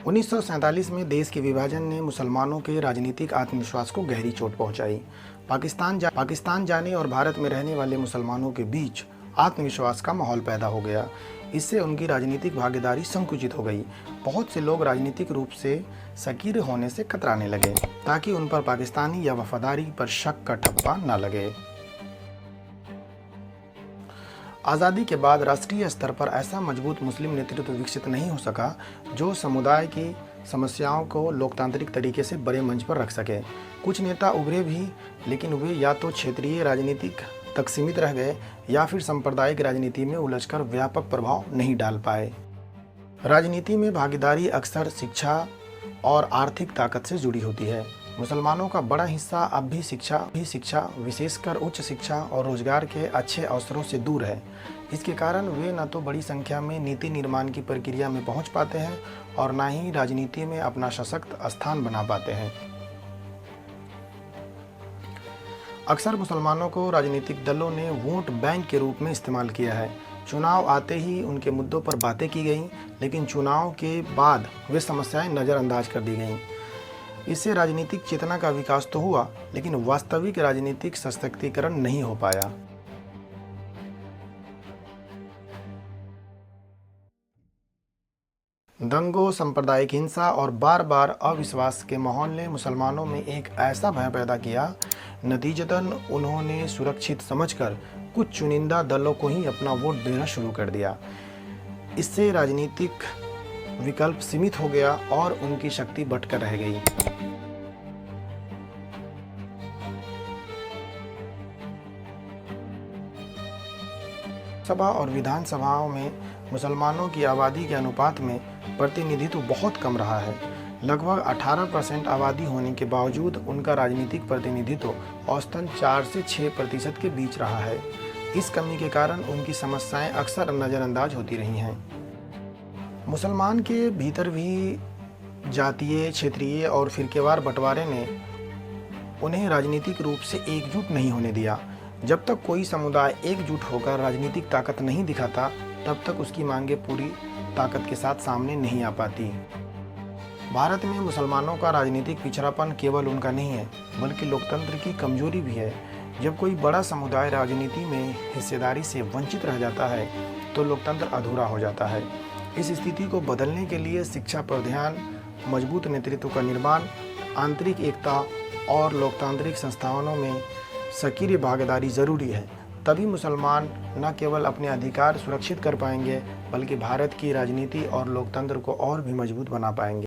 1947 में देश के विभाजन ने मुसलमानों के राजनीतिक आत्मविश्वास को गहरी चोट पहुंचाई। पाकिस्तान जाने और भारत में रहने वाले मुसलमानों के बीच आत्मविश्वास का माहौल पैदा हो गया। इससे उनकी राजनीतिक भागीदारी संकुचित हो गई। बहुत से लोग राजनीतिक रूप से सक्रिय होने से कतराने लगे ताकि उन पर पाकिस्तानी या वफादारी पर शक का ठप्पा न लगे। आज़ादी के बाद राष्ट्रीय स्तर पर ऐसा मजबूत मुस्लिम नेतृत्व विकसित नहीं हो सका जो समुदाय की समस्याओं को लोकतांत्रिक तरीके से बड़े मंच पर रख सके। कुछ नेता उभरे भी, लेकिन वे या तो क्षेत्रीय राजनीति तक सीमित रह गए या फिर सांप्रदायिक राजनीति में उलझकर व्यापक प्रभाव नहीं डाल पाए। राजनीति में भागीदारी अक्सर शिक्षा और आर्थिक ताकत से जुड़ी होती है। मुसलमानों का बड़ा हिस्सा अब भी शिक्षा विशेषकर उच्च शिक्षा और रोजगार के अच्छे अवसरों से दूर है। इसके कारण वे न तो बड़ी संख्या में नीति निर्माण की प्रक्रिया में पहुंच पाते हैं और न ही राजनीति में अपना सशक्त स्थान बना पाते हैं। अक्सर मुसलमानों को राजनीतिक दलों ने वोट बैंक के रूप में इस्तेमाल किया है। चुनाव आते ही उनके मुद्दों पर बातें की गईं, लेकिन चुनाव के बाद वे समस्याएं नज़रअंदाज कर दी गईं। इससे राजनीतिक चेतना का विकास तो हुआ, लेकिन वास्तविक राजनीतिक सशक्तिकरण नहीं हो पाया। दंगों, सांप्रदायिक हिंसा और बार बार अविश्वास के माहौल ने मुसलमानों में एक ऐसा भय पैदा किया। नतीजतन उन्होंने सुरक्षित समझकर कुछ चुनिंदा दलों को ही अपना वोट देना शुरू कर दिया। इससे राजनीतिक विकल्प सीमित हो गया और उनकी शक्ति बढ़कर रह गई। सभा और विधानसभाओं में मुसलमानों की आबादी के अनुपात में प्रतिनिधित्व बहुत कम रहा है। लगभग 18% आबादी होने के बावजूद उनका राजनीतिक प्रतिनिधित्व औसतन 4 से 6% के बीच रहा है। इस कमी के कारण उनकी समस्याएं अक्सर नज़रअंदाज होती रही हैं। मुसलमान के भीतर भी जातीय, क्षेत्रीय और फिरकेवार बंटवारे ने उन्हें राजनीतिक रूप से एकजुट नहीं होने दिया। जब तक कोई समुदाय एकजुट होकर राजनीतिक ताकत नहीं दिखाता, तब तक उसकी मांगें पूरी ताकत के साथ सामने नहीं आ पाती। भारत में मुसलमानों का राजनीतिक पिछड़ापन केवल उनका नहीं है, बल्कि लोकतंत्र की कमजोरी भी है। जब कोई बड़ा समुदाय राजनीति में हिस्सेदारी से वंचित रह जाता है, तो लोकतंत्र अधूरा हो जाता है। इस स्थिति को बदलने के लिए शिक्षा पर ध्यान, मजबूत नेतृत्व का निर्माण, आंतरिक एकता और लोकतांत्रिक संस्थानों में सक्रिय भागीदारी जरूरी है। तभी मुसलमान न केवल अपने अधिकार सुरक्षित कर पाएंगे, बल्कि भारत की राजनीति और लोकतंत्र को और भी मजबूत बना पाएंगे।